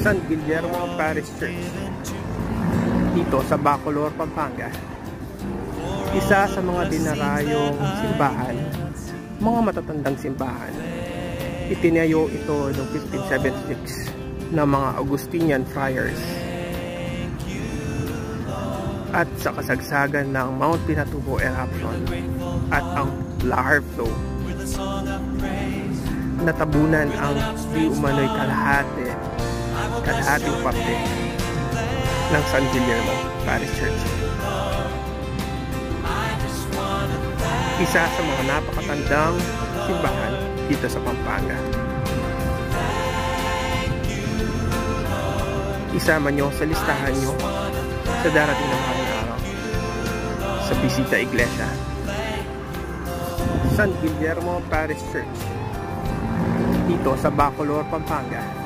San Guillermo Parish Church dito sa Bacolor, Pampanga. Isa sa mga dinarayong simbahan, mga matatandang simbahan. Itinayo ito noong 1576 ng mga Augustinian friars. At sa kasagsagan ng Mount Pinatubo eruption at ang lahar flow, natabunan ang di umano'y kalahating parte ng San Guillermo Parish Church. Isa sa mga napakatandang simbahan dito sa Pampanga. Isama nyo sa listahan nyo sa darating na mga araw sa bisita iglesia. San Guillermo Parish Church dito sa Bacolor, Pampanga.